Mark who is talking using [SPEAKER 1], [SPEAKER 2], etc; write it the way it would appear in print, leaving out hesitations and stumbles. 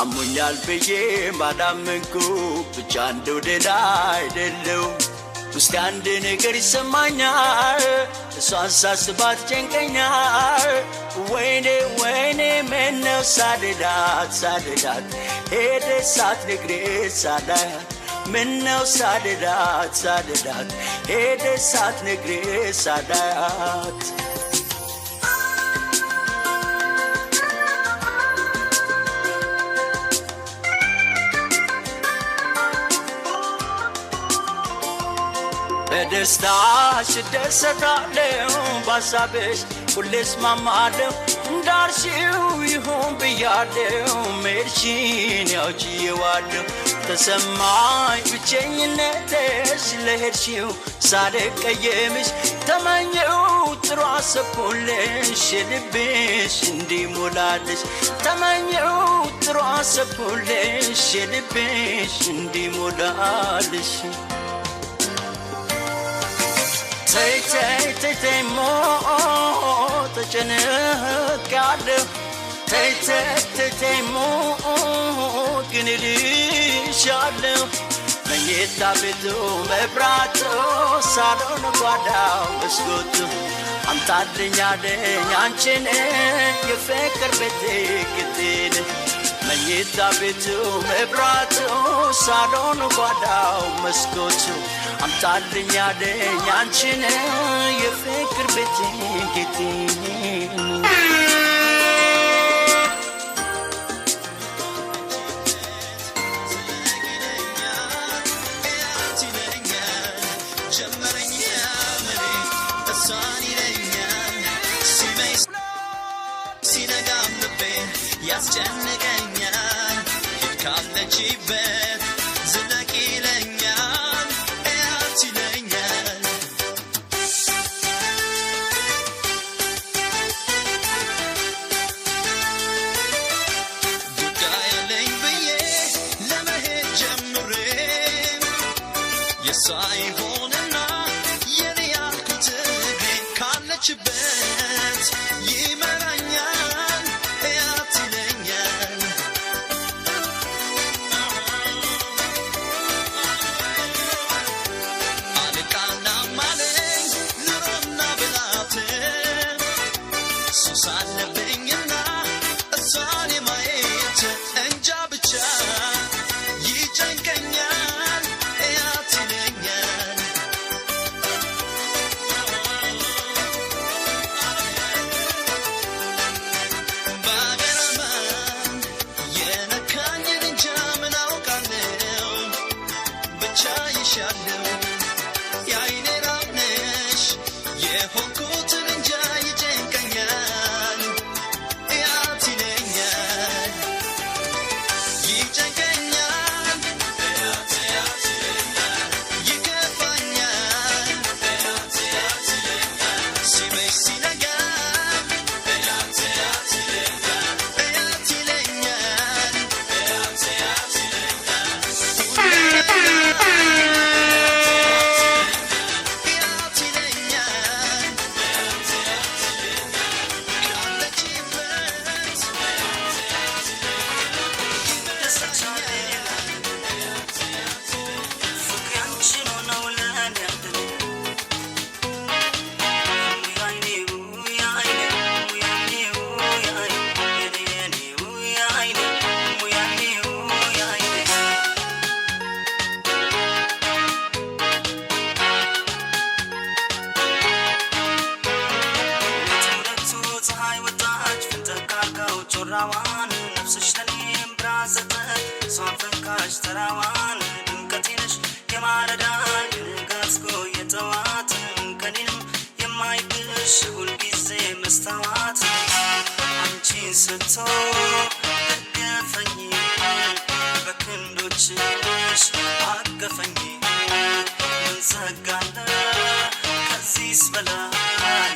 [SPEAKER 1] አሞኛል ብዬ ማዳመንኩ ብቻ እንደው ደህና አይደለሁም ውስጥ አንድ ነገር ይሰማኛል እሷን ሳስባት ጨንቀኛል ወይኔ ወይኔ ምነው ሳልላት ሄደች ሳትነግረኝ ሳላያት ምነው ሳልላት ሄደች ሳትነግረኝ ሳላያት በደስታሽ ደሰታለሁ ባሳብሽ ሁሌስ ማማለሁ እንዳርሽው ይሁን ብያለሁ ሜርሽን ያውጪዋለሁ ተሰማኝ ብቸኝነትሽ ለሄድሽው ሳልቀየምሽ ተመኘው ጥሩ አሰብኩልሽ ልብሽ እንዲሞላልሽ ተመኘው ጥሩ አሰብኩልሽ ልብሽ እንዲሞላልሽ tay mo ተጨነቃለሁ tay mo ግንልሻለሁ መኝታ ቤቱ መብራቱ ሳሎን ጓዳው መስኮቱ አንታልኛ ደኝ አንቺን የፍቅር ቤቴ ግድል መኝታ ቤቱ መብራቱ ሳሎን ጓዳው መስኮቱ አንታልኛ ደኝ አንቺን የፍቅር ቤቴ ግድል ያስጨንቀኛል ካለችበት ዝለቅ ይለኛል እያት ይለኛል ጉዳይ አለኝ ብዬ ለመሄድ ጀምሬ የሷ ይሆንና የኔ ያልኩት እግሬ ካለችበት ይመራኛል ራዋን ነፍስሽ ለኔም ብራዘተ ሷፈካሽ ተራዋን ድንቀቴነሽ የማለዳ ንጋስኮ የተዋት ከኔም የማይብሽ ሁልጊዜ መስታወት አንቺ ነፍሴን ሰጥቶ ደገፈኝ በክንዶችሽ አቀፈኝ ምን ጸጋ አለ ከዚህስ በላይ